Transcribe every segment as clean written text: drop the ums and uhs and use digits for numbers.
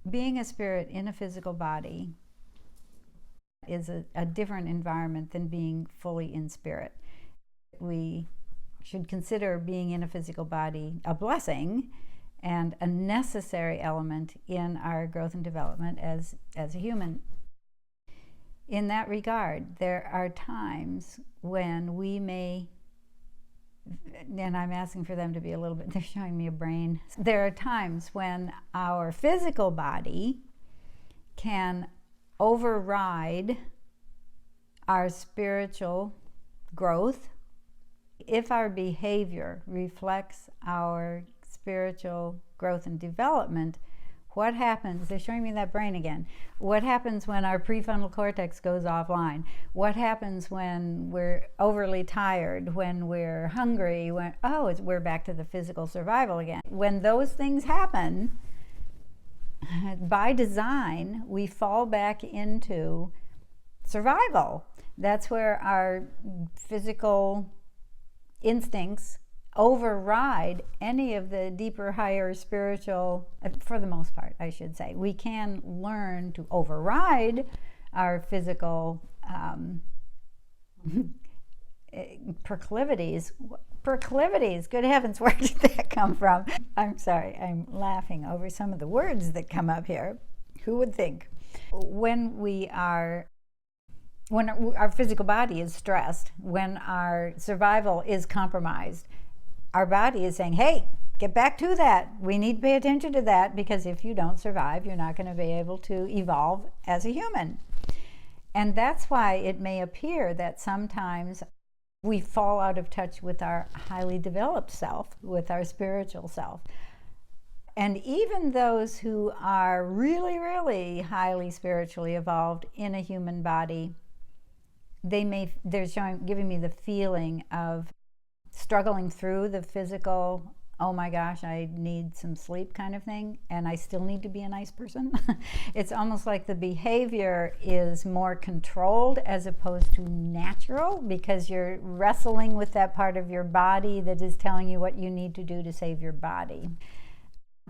being a spirit in a physical body is a different environment than being fully in spirit. We should consider being in a physical body a blessing and a necessary element in our growth and development as a human. In that regard, there are times when we may, and I'm asking for them to be a little bit, they're showing me a brain. There are times when our physical body can override our spiritual growth. If our behavior reflects our spiritual growth and development, what happens? They're showing me that brain again. What happens when our prefrontal cortex goes offline? What happens when we're overly tired, when we're hungry, we're back to the physical survival again. When those things happen, by design, we fall back into survival. That's where our physical instincts override any of the deeper, higher spiritual, for the most part, I should say. We can learn to override our physical proclivities. Good heavens, where did that come from? I'm sorry, I'm laughing over some of the words that come up here. Who would think? When our physical body is stressed, when our survival is compromised, our body is saying, hey, get back to that. We need to pay attention to that, because if you don't survive, you're not going to be able to evolve as a human. And that's why it may appear that sometimes we fall out of touch with our highly developed self, with our spiritual self. And even those who are really, really highly spiritually evolved in a human body, they're giving me the feeling of struggling through the physical, oh my gosh, I need some sleep kind of thing, and I still need to be a nice person. It's almost like the behavior is more controlled as opposed to natural, because you're wrestling with that part of your body that is telling you what you need to do to save your body.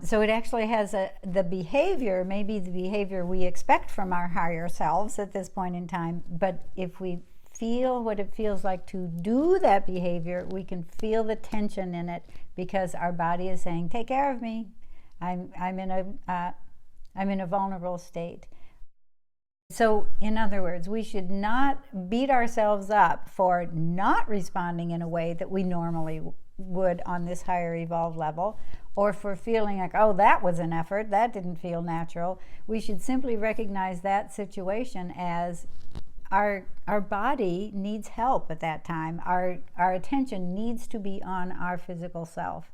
So it actually has the behavior, maybe the behavior we expect from our higher selves at this point in time, but if we feel what it feels like to do that behavior, we can feel the tension in it, because our body is saying, take care of me. I'm in a vulnerable state. So in other words, we should not beat ourselves up for not responding in a way that we normally would on this higher evolved level, or for feeling like, oh, that was an effort, that didn't feel natural. We should simply recognize that situation as our body needs help at that time. Our attention needs to be on our physical self.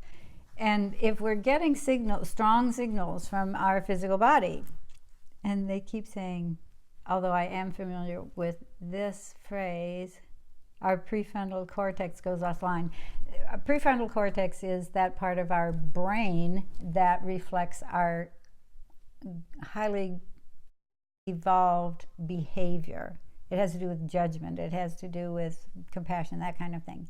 And if we're getting strong signals from our physical body, and they keep saying, although I am familiar with this phrase, our prefrontal cortex goes offline. Prefrontal cortex is that part of our brain that reflects our highly evolved behavior. It has to do with judgment. It has to do with compassion, that kind of thing.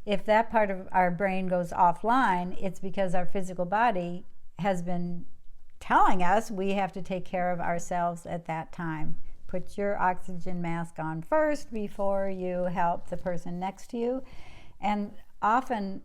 If that part of our brain goes offline, it's because our physical body has been telling us we have to take care of ourselves at that time. Put your oxygen mask on first before you help the person next to you. And often,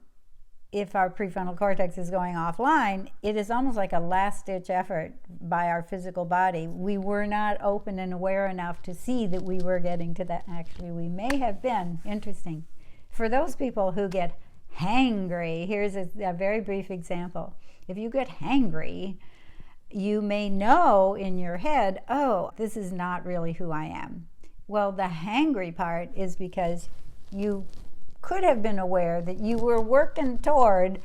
if our prefrontal cortex is going offline, it is almost like a last-ditch effort by our physical body. We were not open and aware enough to see that we were getting to that. Actually, we may have been. Interesting. For those people who get hangry, here's a very brief example. If you get hangry, you may know in your head, oh, this is not really who I am. Well, the hangry part is because you could have been aware that you were working toward,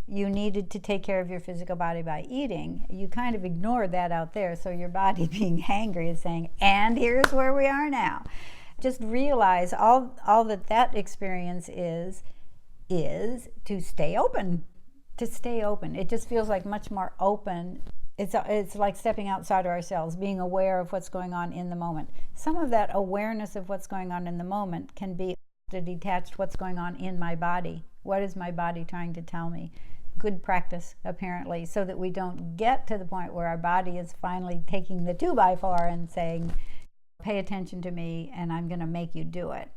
you needed to take care of your physical body by eating. You kind of ignored that out there, so your body being hangry is saying, and here's where we are now. Just realize all that experience is to stay open. To stay open. It just feels like much more open. It's like stepping outside of ourselves, being aware of what's going on in the moment. Some of that awareness of what's going on in the moment can be to detach what's going on in my body. What is my body trying to tell me? good practice, apparently, so that we don't get to the point where our body is finally taking the 2x4 and saying, pay attention to me and I'm going to make you do it.